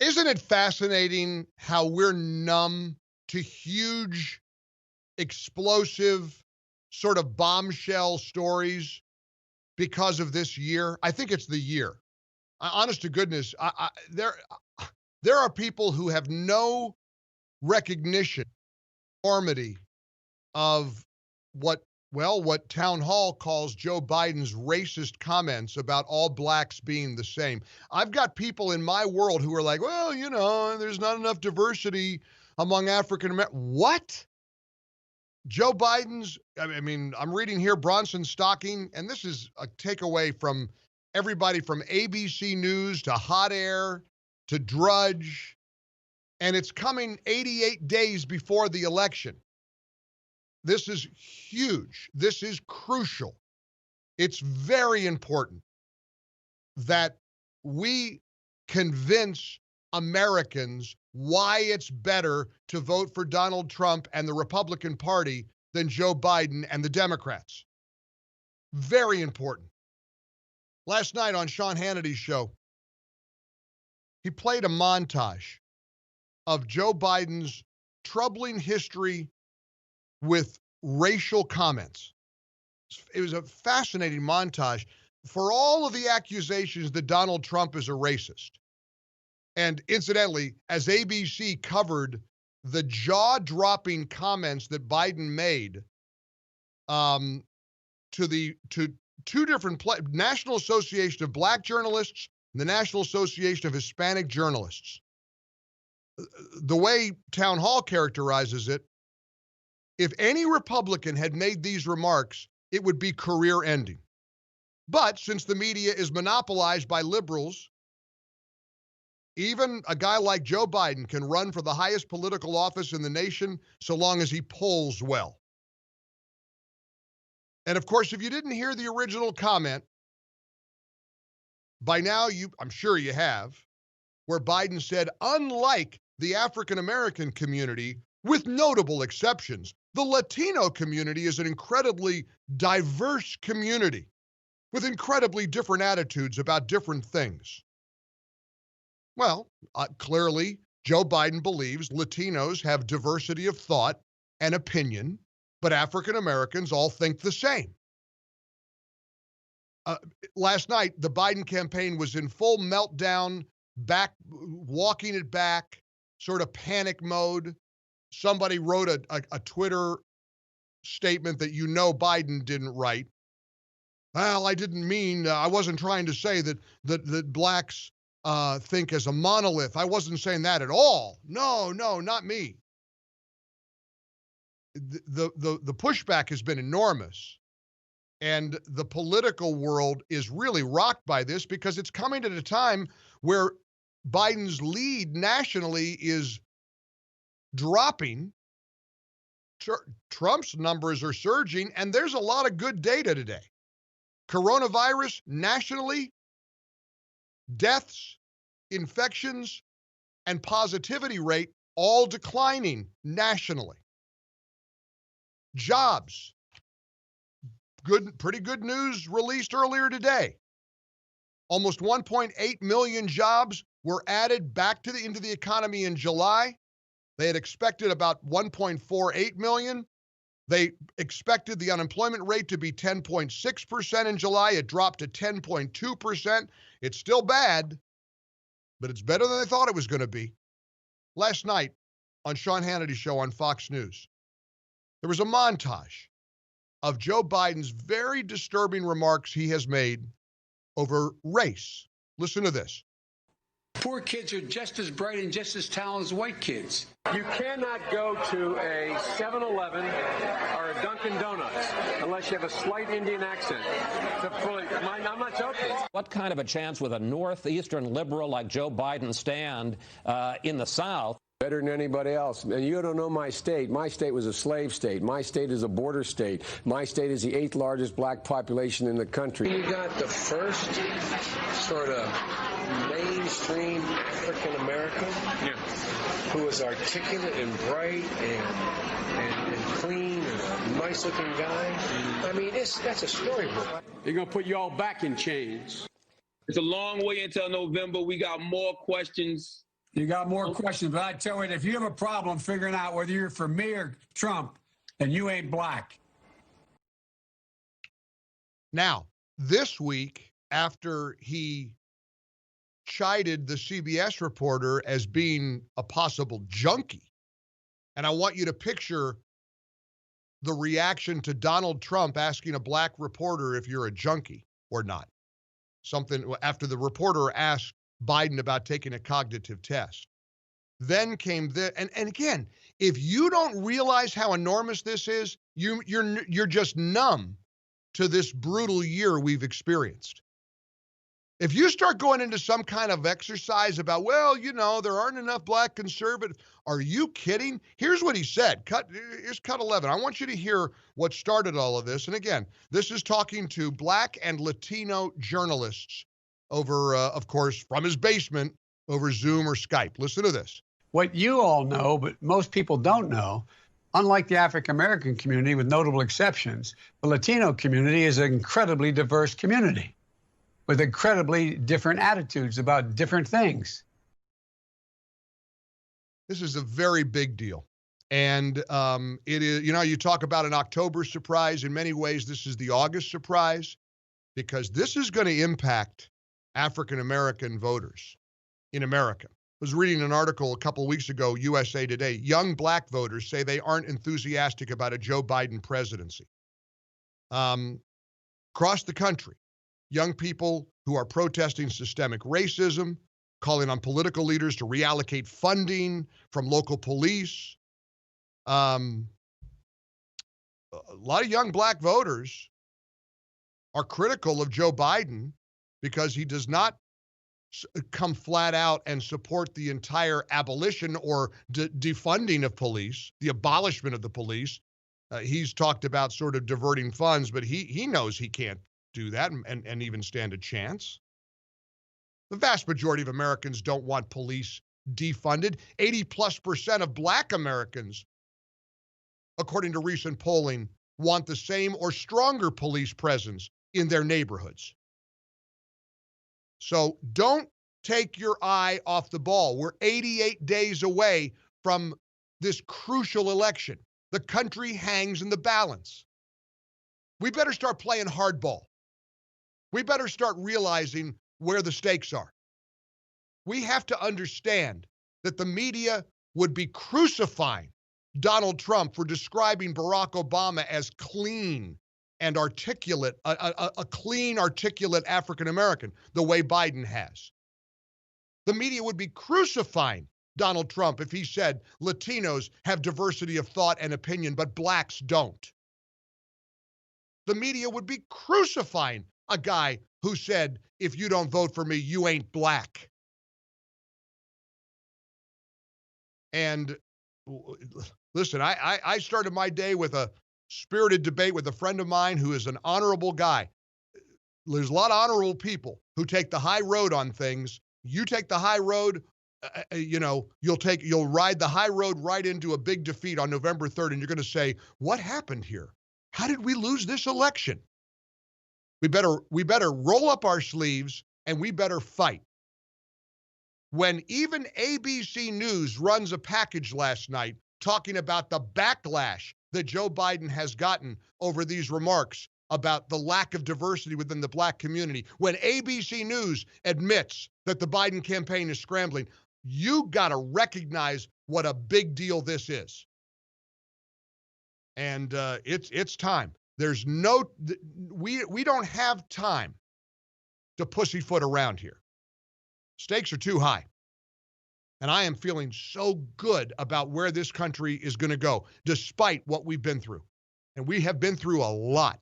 Isn't it fascinating how we're numb to huge, explosive, sort of bombshell stories because of this year? I think it's the year. Honest to goodness, there are people who have no recognition, enormity of what Town Hall calls Joe Biden's racist comments about all blacks being the same. I've got people in my world who are like, well, there's not enough diversity among African Americans. What? Joe Biden's, I mean, I'm reading here Bronson Stocking, and this is a takeaway from everybody from ABC News to Hot Air to Drudge, and it's coming 88 days before the election. This is huge. This is crucial. It's very important that we convince Americans why it's better to vote for Donald Trump and the Republican Party than Joe Biden and the Democrats. Very important. Last night on Sean Hannity's show, he played a montage of Joe Biden's troubling history with racial comments. It was a fascinating montage for all of the accusations that Donald Trump is a racist. And incidentally, as ABC covered the jaw-dropping comments that Biden made to two different National Association of Black Journalists and the National Association of Hispanic Journalists, the way Town Hall characterizes it, if any Republican had made these remarks, it would be career-ending. But since the media is monopolized by liberals, even a guy like Joe Biden can run for the highest political office in the nation so long as he polls well. And of course, if you didn't hear the original comment, by now I'm sure you have, where Biden said, unlike the African American community, with notable exceptions, the Latino community is an incredibly diverse community with incredibly different attitudes about different things. Well, clearly, Joe Biden believes Latinos have diversity of thought and opinion, but African Americans all think the same. Last night, the Biden campaign was in full meltdown, walking it back, sort of panic mode. Somebody wrote a Twitter statement that Biden didn't write. Well, I didn't mean, I wasn't trying to say that blacks think as a monolith. I wasn't saying that at all. No, not me. The pushback has been enormous. And the political world is really rocked by this because it's coming at a time where Biden's lead nationally is dropping. Trump's numbers are surging, and there's a lot of good data today. Coronavirus nationally, deaths, infections, and positivity rate all declining nationally. Jobs, pretty good news released earlier today. Almost 1.8 million jobs were added back into the economy in July. They had expected about 1.48 million. They expected the unemployment rate to be 10.6% in July. It dropped to 10.2%. It's still bad, but it's better than they thought it was going to be. Last night on Sean Hannity's show on Fox News, there was a montage of Joe Biden's very disturbing remarks he has made over race. Listen to this. Poor kids are just as bright and just as talented as white kids. You cannot go to a 7-Eleven or a Dunkin' Donuts unless you have a slight Indian accent. I'm not joking. What kind of a chance would a northeastern liberal like Joe Biden stand in the South? Better than anybody else. And you don't know my state. My state was a slave state. My state is a border state. My state is the 8th largest black population in the country. You got the first sort of mainstream African American who is articulate and bright and clean and a nice looking guy. I mean, that's a storybook. They're going to put you all back in chains. It's a long way until November. We got more questions You got more questions, but I tell you, if you have a problem figuring out whether you're for me or Trump, then you ain't black. Now, this week, after he chided the CBS reporter as being a possible junkie, and I want you to picture the reaction to Donald Trump asking a black reporter if you're a junkie or not. Something after the reporter asked Biden about taking a cognitive test. Then came and again, if you don't realize how enormous this is, you're just numb to this brutal year we've experienced. If you start going into some kind of exercise about, well, there aren't enough black conservatives, are you kidding? Here's what he said. Here's cut 11. I want you to hear what started all of this. And again, this is talking to Black and Latino journalists over, of course, from his basement over Zoom or Skype. Listen to this. What you all know, but most people don't know, unlike the African-American community, with notable exceptions, the Latino community is an incredibly diverse community with incredibly different attitudes about different things. This is a very big deal. And it is, you talk about an October surprise. In many ways, this is the August surprise, because this is going to impact African-American voters in America. I was reading an article a couple of weeks ago, USA Today. Young black voters say they aren't enthusiastic about a Joe Biden presidency. Across the country, young people who are protesting systemic racism, calling on political leaders to reallocate funding from local police. A lot of young black voters are critical of Joe Biden because he does not come flat out and support the entire abolition or defunding of police, the abolishment of the police. He's talked about sort of diverting funds, but he knows he can't do that and even stand a chance. The vast majority of Americans don't want police defunded. 80+% of black Americans, according to recent polling, want the same or stronger police presence in their neighborhoods. So don't take your eye off the ball. We're 88 days away from this crucial election. The country hangs in the balance. We better start playing hardball. We better start realizing where the stakes are. We have to understand that the media would be crucifying Donald Trump for describing Barack Obama as clean and articulate, a clean, articulate African-American, the way Biden has. The media would be crucifying Donald Trump if he said Latinos have diversity of thought and opinion, but blacks don't. The media would be crucifying a guy who said, if you don't vote for me, you ain't black. And listen, I started my day with a spirited debate with a friend of mine who is an honorable guy. There's a lot of honorable people who take the high road on things. You take the high road, you'll ride the high road right into a big defeat on November 3rd, and you're going to say, what happened here? How did we lose this election? We better roll up our sleeves and we better fight. When even ABC News runs a package last night talking about the backlash that Joe Biden has gotten over these remarks about the lack of diversity within the black community, when ABC News admits that the Biden campaign is scrambling, you got to recognize what a big deal this is. And it's time. We don't have time to pussyfoot around here. Stakes are too high. And I am feeling so good about where this country is going to go, despite what we've been through. And we have been through a lot.